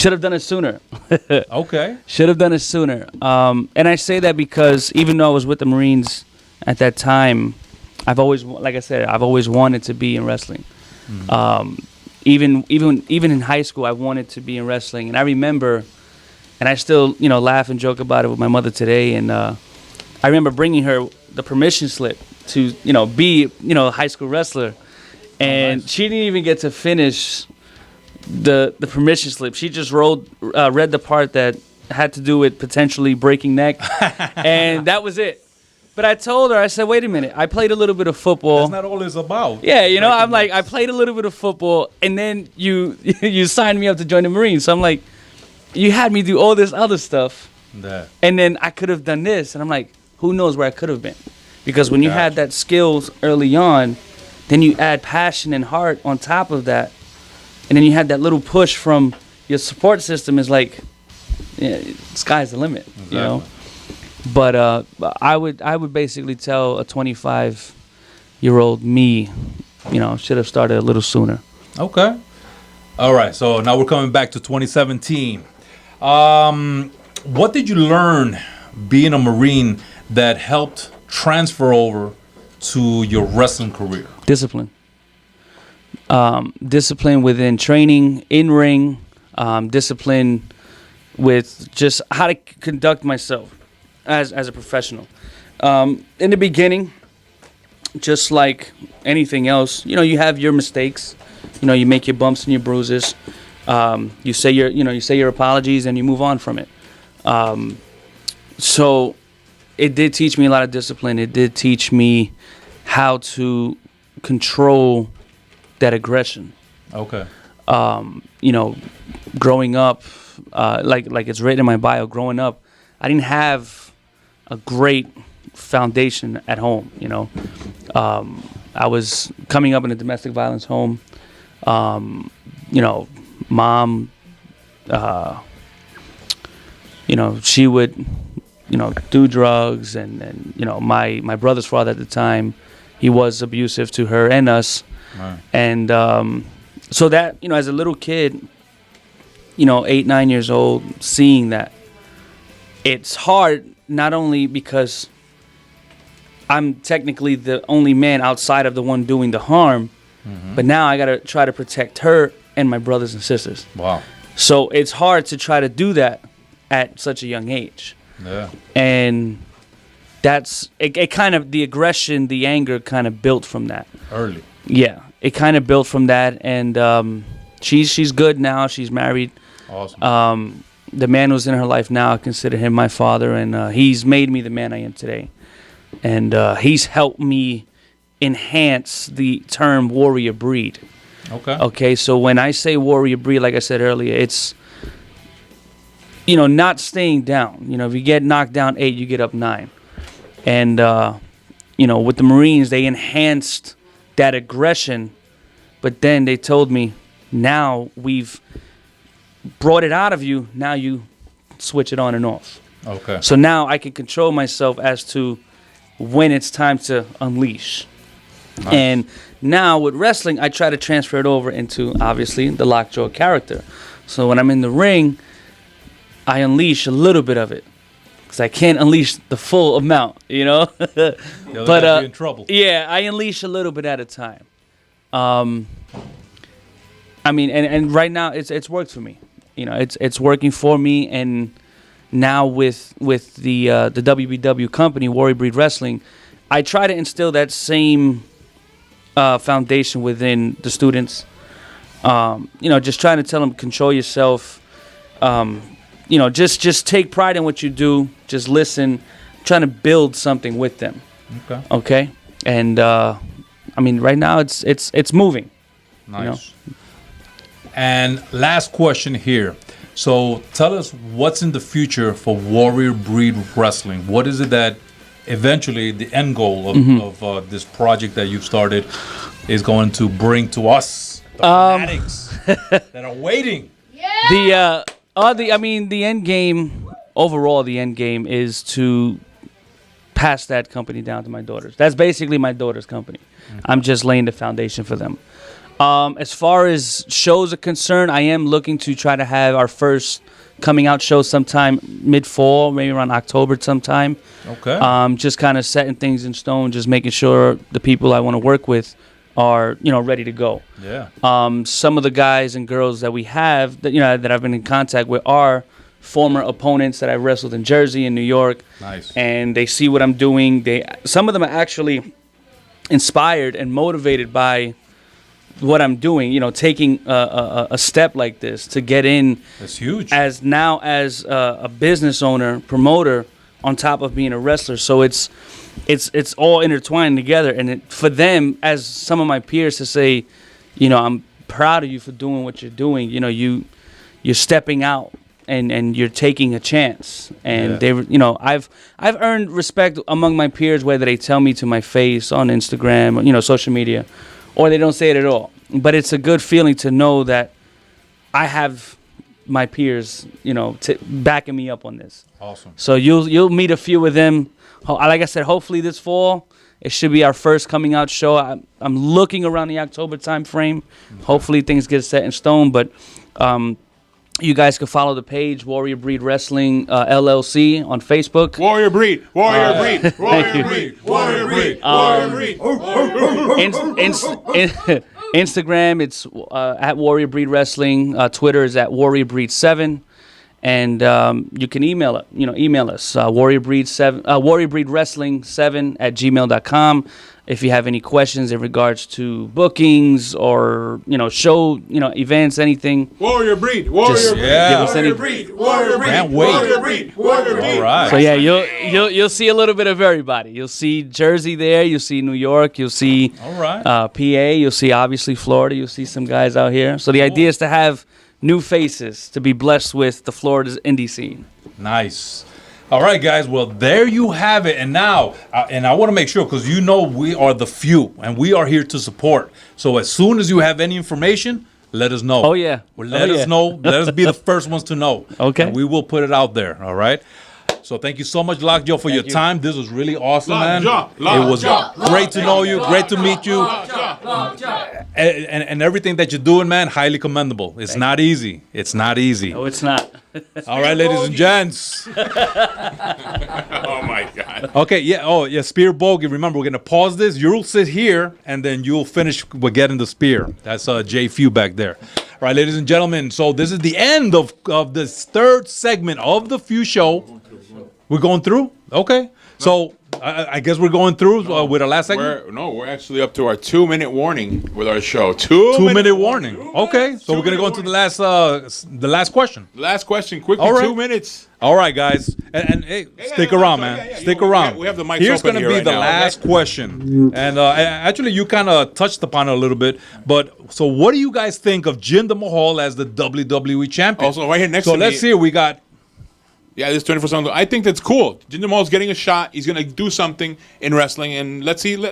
Should have done it sooner. Okay. Should have done it sooner. And I say that because even though I was with the Marines at that time, I've always, like I said, I've always wanted to be in wrestling. Even in high school, I wanted to be in wrestling. And I remember, and I still, laugh and joke about it with my mother today. And I remember bringing her the permission slip to, be, a high school wrestler. And nice. She didn't even get to finish the permission slip. She just read the part that had to do with potentially breaking neck, and that was it. But I told her, I said, wait a minute, I played a little bit of football. That's not all it's about. Yeah, I'm like, I played a little bit of football, and then you signed me up to join the Marines. So I'm like, you had me do all this other stuff, and then I could have done this. And I'm like, who knows where I could have been? Because when you had that skills early on, then you add passion and heart on top of that, and then you had that little push from your support system. Is like, sky's the limit, Exactly. But I would basically tell a 25-year-old me, should have started a little sooner. Okay. All right. So now we're coming back to 2017. What did you learn being a Marine that helped transfer over to your wrestling career? Discipline. Discipline within training, in ring, discipline with just how to conduct myself as a professional. In the beginning, just like anything else, you have your mistakes. You make your bumps and your bruises. You say your apologies and you move on from it. So it did teach me a lot of discipline. It did teach me how to control that aggression. Okay. Growing up, like it's written in my bio, growing up, I didn't have a great foundation at home. I was coming up in a domestic violence home. Mom, she would, do drugs, and my brother's father at the time, he was abusive to her and us. Right. And so that, as a little kid, 8, 9 years old, seeing that, it's hard, not only because I'm technically the only man outside of the one doing the harm, but now I got to try to protect her and my brothers and sisters. Wow. So it's hard to try to do that at such a young age. Yeah. And that's, it kind of, the aggression, the anger kind of built from that. Early. Yeah, it kind of built from that, and she's good now. She's married. Awesome. The man who's in her life now, I consider him my father, and he's made me the man I am today. And he's helped me enhance the term warrior breed. Okay. Okay, so when I say warrior breed, like I said earlier, it's, not staying down. If you get knocked down 8, you get up 9. And, with the Marines, they enhanced that aggression, but then they told me, now we've brought it out of you, now you switch it on and off. Okay. So now I can control myself as to when it's time to unleash. Nice. And now with wrestling, I try to transfer it over into, obviously, the Lockjaw character. So when I'm in the ring, I unleash a little bit of it, because I can't unleash the full amount, But be in trouble. Yeah, I unleash a little bit at a time. And right now it's worked for me. It's working for me, and now with the WBW company, Warrior Breed Wrestling, I try to instill that same foundation within the students. Just trying to tell them, control yourself. Just take pride in what you do. Just listen. Trying to build something with them. Okay. And right now it's moving. Nice. And last question here. So tell us what's in the future for Warrior Breed Wrestling. What is it that eventually the end goal of this project that you've started is going to bring to us, the fanatics that are waiting? Yeah. The end game, overall, the end game is to pass that company down to my daughters. That's basically my daughter's company. I'm just laying the foundation for them. As far as shows are concerned, I am looking to try to have our first coming out show sometime mid-fall, maybe around October sometime. Okay. Just kind of setting things in stone, just making sure the people I want to work with are, ready to go. Yeah. Some of the guys and girls that we have that, that I've been in contact with are former opponents that I wrestled in Jersey and New York. Nice. And they see what I'm doing. Some of them are actually inspired and motivated by what I'm doing, taking a step like this to get in. That's huge. As a business owner, promoter, on top of being a wrestler. So it's all intertwined together. And for them, as some of my peers, to say, I'm proud of you for doing what you're doing. You're stepping out and you're taking a chance. And I've earned respect among my peers, whether they tell me to my face on Instagram, social media, or they don't say it at all. But it's a good feeling to know that I have my peers, backing me up on this. Awesome. So you'll meet a few of them. Like I said, hopefully this fall, it should be our first coming out show. I'm looking around the October time frame. Okay. Hopefully things get set in stone. But you guys can follow the page, Warrior Breed Wrestling LLC on Facebook. Warrior Breed, Warrior Breed, Warrior Breed, Warrior Breed, Warrior Breed. Instagram, it's at Warrior Breed Wrestling. Twitter is at Warrior Breed 7. And you can email us, warriorbreedwrestling7@gmail.com. If you have any questions in regards to bookings or, show, events, anything. Warrior Breed, Warrior Breed, give us Warrior Breed, Warrior Breed, can't wait. Warrior Breed, Warrior Breed. All right. So yeah, you'll see a little bit of everybody. You'll see Jersey there, you'll see New York, you'll see All right. PA, you'll see obviously Florida, you'll see some guys out here. So the idea is to have new faces, to be blessed with the Florida's indie scene. Nice. All right, guys. Well, there you have it. And now, and I want to make sure, because we are the few, and we are here to support. So as soon as you have any information, let us know. Oh, yeah. Well, let us know. Let us be the first ones to know. Okay. And we will put it out there. All right. So thank you so much, Lockjaw, for your time. This was really awesome, man. It was great to know you. Great to meet you. And everything that you're doing, man, highly commendable. It's not easy. It's not easy. No, it's not. All right, ladies and gents. Oh my God. Okay, yeah. Oh, yeah. Spear bogey. Remember, we're gonna pause this. You'll sit here, and then you'll finish with getting the spear. That's Jay Few back there. All right, ladies and gentlemen. So this is the end of this third segment of the Few Show. We're going through. Okay. So I guess we're going through with our last segment. We're actually up to our 2-minute warning with our show. 2-minute warning. Okay. So we're gonna go into the last question. Last question, quickly. All right. 2 minutes. All right, guys, and hey, stick around, man. Stick around. We have the mics Here's open gonna here be right the now, last okay? question, and actually, you kind of touched upon it a little bit. But so, what do you guys think of Jinder Mahal as the WWE champion? Also, right here next So to me. let's see. We got. Yeah, this 24/7. I think that's cool. Jinder Mahal's getting a shot. He's going to do something in wrestling, and let's see.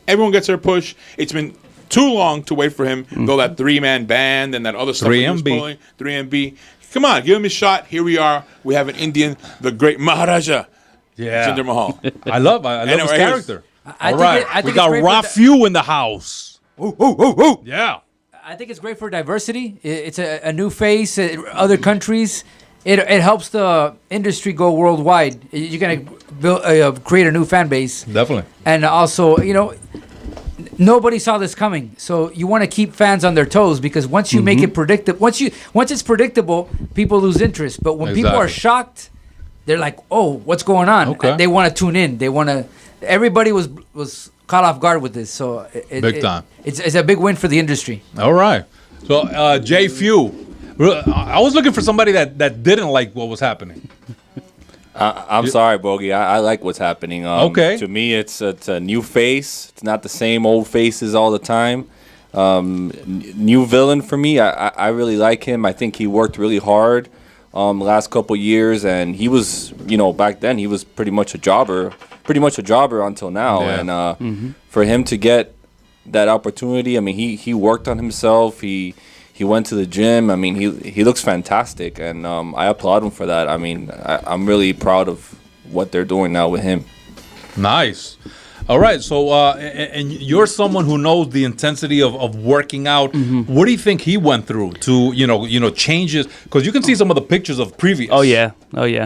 Everyone gets their push. It's been too long to wait for him. Though that 3-man band and that other stuff. 3MB. 3MB. Come on, give him a shot. Here we are. We have an Indian, the great Maharaja, Yeah. Jinder Mahal. I love his right, character. I All think right, it- I we think got it's great for Rafu in the house. Yeah. I think it's great for diversity. It's a new face. Other countries. It helps the industry go worldwide. You're gonna create a new fan base, Definitely. and also nobody saw this coming. So you want to keep fans on their toes, because once you make it predictable, once it's predictable, people lose interest. But when people are Exactly. shocked, they're like, "Oh, what's going on?" Okay. And they want to tune in. They want to. Everybody was caught off guard with this. So Big time. It's a big win for the industry. All right. So Jay Few. I was looking for somebody that didn't like what was happening. I'm sorry, Bogey. I like what's happening. Okay. To me, it's a new face. It's not the same old faces all the time. New villain for me. I really like him. I think he worked really hard the last couple years, and he was, back then he was pretty much a jobber until now. Yeah. And for him to get that opportunity, I mean, he worked on himself. He went to the gym. I mean, he looks fantastic, and I applaud him for that. I mean, I'm really proud of what they're doing now with him. Nice. All right, so and you're someone who knows the intensity of working out. What do you think he went through to changes? Because you can see some of the pictures of previous. Oh yeah.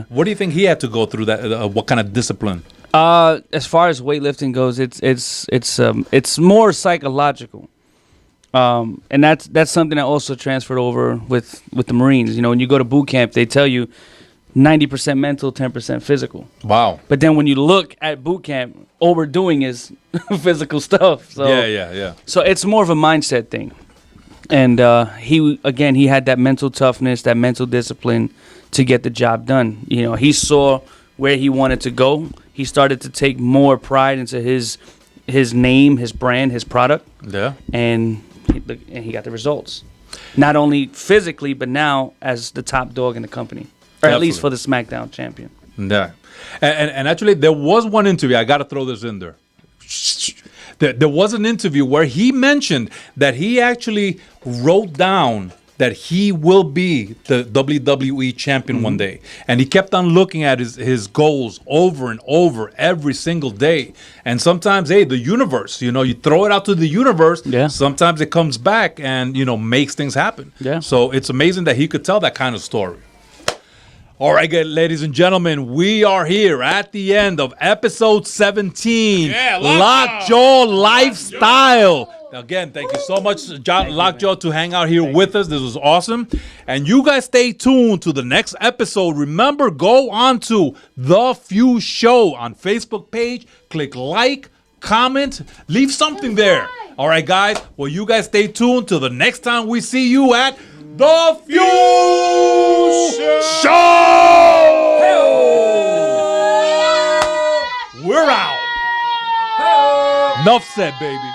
What do you think he had to go through that? What kind of discipline? As far as weightlifting goes, it's more psychological, and that's something that also transferred over with the Marines. You know, when you go to boot camp, they tell you 90% mental, 10% physical. Wow. But then when you look at boot camp, all we're doing is physical stuff. So Yeah. So it's more of a mindset thing, and he had that mental toughness, that mental discipline to get the job done. You know, he saw where he wanted to go. He started to take more pride into his name, his brand, his product. Yeah. And he got the results. Not only physically, but now as the top dog in the company. Or at least for the SmackDown champion. Yeah. And actually, there was one interview. I got to throw this in there. There was an interview where he mentioned that he actually wrote down that he will be the WWE champion one day. And he kept on looking at his goals over and over every single day. And sometimes, the universe, you throw it out to the universe. Yeah. Sometimes it comes back and, makes things happen. Yeah. So it's amazing that he could tell that kind of story. All right, good, ladies and gentlemen, we are here at the end of episode 17. Yeah, Lockjaw Lifestyle. Again, thank you so much, Lockjaw, to hang out here with us. This was awesome. And you guys stay tuned to the next episode. Remember, go on to The Fuse Show on Facebook page. Click like, comment, leave something there. All right, guys. Well, you guys stay tuned till the next time we see you at The Fuse Show. We're out. Enough said, baby.